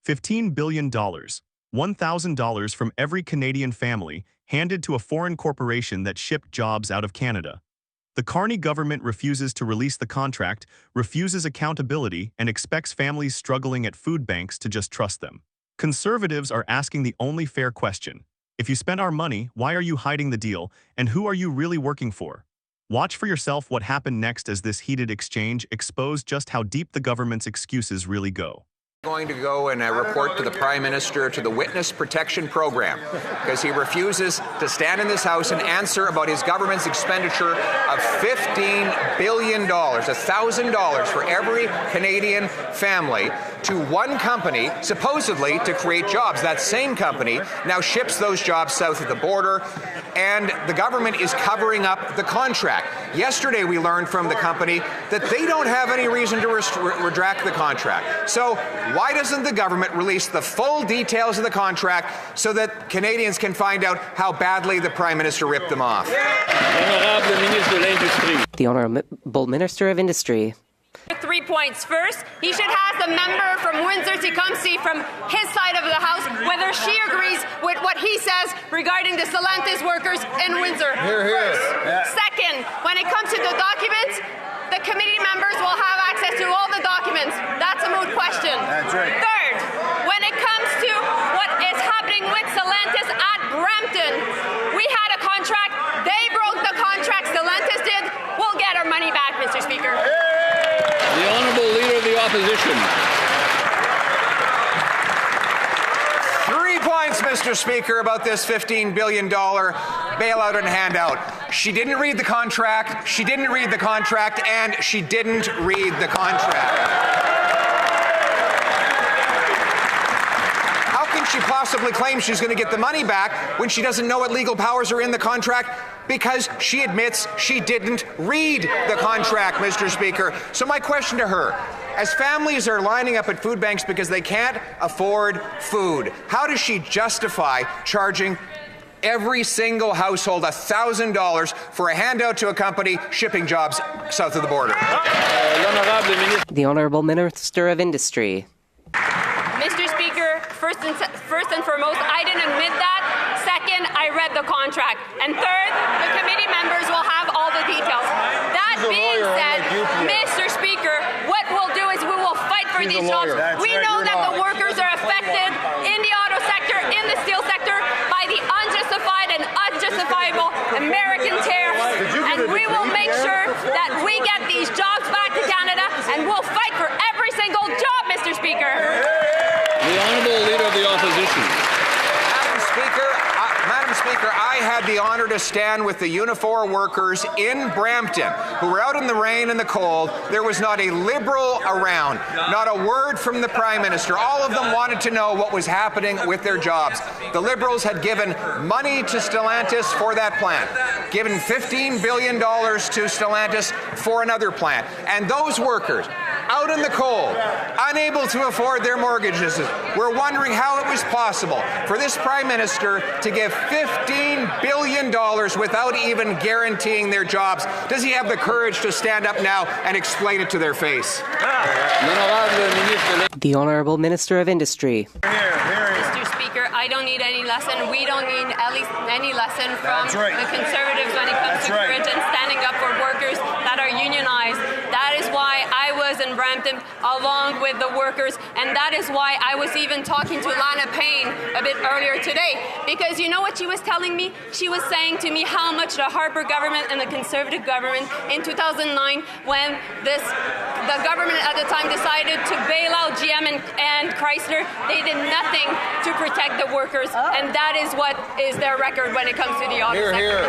$15 billion, $1,000 from every Canadian family, handed to a foreign corporation that shipped jobs out of Canada. The Carney government refuses to release the contract, refuses accountability, and expects families struggling at food banks to just trust them. Conservatives are asking the only fair question. If you spent our money, why are you hiding the deal, and who are you really working for? Watch for yourself what happened next as this heated exchange exposed just how deep the government's excuses really go. Going to go and report to the Prime Minister to the Witness Protection Program because he refuses to stand in this House and answer about his government's expenditure of $15 billion, $1,000 for every Canadian family to one company, supposedly to create jobs. That same company now ships those jobs south of the border, and the government is covering up the contract. Yesterday we learned from the company that they don't have any reason to retract the contract. So why doesn't the government release the full details of the contract so that Canadians can find out how badly the Prime Minister ripped them off? The Honourable Minister of Industry. 3 points. First, he should ask the member from Windsor to come see from his side of the House whether she agrees with what he says regarding the Stellantis workers in Windsor. First. Second, when it comes to the documents, the committee members will have access to all the documents. That's a moot question. That's right. Third, when it comes to what is happening with Stellantis at Brampton, we had a contract. They broke the contract. Stellantis did. We'll get our money back, Mr. Speaker. The Honourable Leader of the Opposition. 3 points, Mr. Speaker, about this $15 billion bailout and handout. She didn't read the contract, she didn't read the contract, and she didn't read the contract. How can she possibly claim she's going to get the money back when she doesn't know what legal powers are in the contract? Because she admits she didn't read the contract, Mr. Speaker. So my question to her, as families are lining up at food banks because they can't afford food, how does she justify charging every single household $1,000 for a handout to a company shipping jobs south of the border? The Honourable Minister of Industry. Mr. Speaker, first and foremost, I didn't admit that. Second, I read the contract. And third, the committee members will have all the details. That being said, Mr. Speaker, what we'll do is we will fight for these jobs. We know that the workers are affected in the auto sector, in the steel sector, by the unjustified and unjustifiable American tariffs. And we will make sure that we get these jobs back to Canada, and we'll fight for every single job, Mr. Speaker. The Honourable Leader of the Opposition. Madam Speaker, I had the honour to stand with the Unifor workers in Brampton who were out in the rain and the cold. There was not a Liberal around, not a word from the Prime Minister. All of them wanted to know what was happening with their jobs. The Liberals had given money to Stellantis for that plant, given $15 billion to Stellantis for another plant. And those workers, out in the cold, unable to afford their mortgages, were wondering how it was possible for this Prime Minister to give $15 billion without even guaranteeing their jobs. Does he have the courage to stand up now and explain it to their face? The Honourable Minister of Industry. Mr. Speaker, I don't need any lesson. We don't need at least any lesson from the Conservatives when it comes to courage and standing up for workers that are unionized. That is why I was in Brampton along with the workers, and that is why I was even talking to Lana Payne a bit earlier today. Because you know what she was telling me? She was saying to me how much the Harper government and the Conservative government in 2009, when the government at the time decided to bail out GM and Chrysler, they did nothing to protect the workers, and that is what is their record when it comes to the auto sector.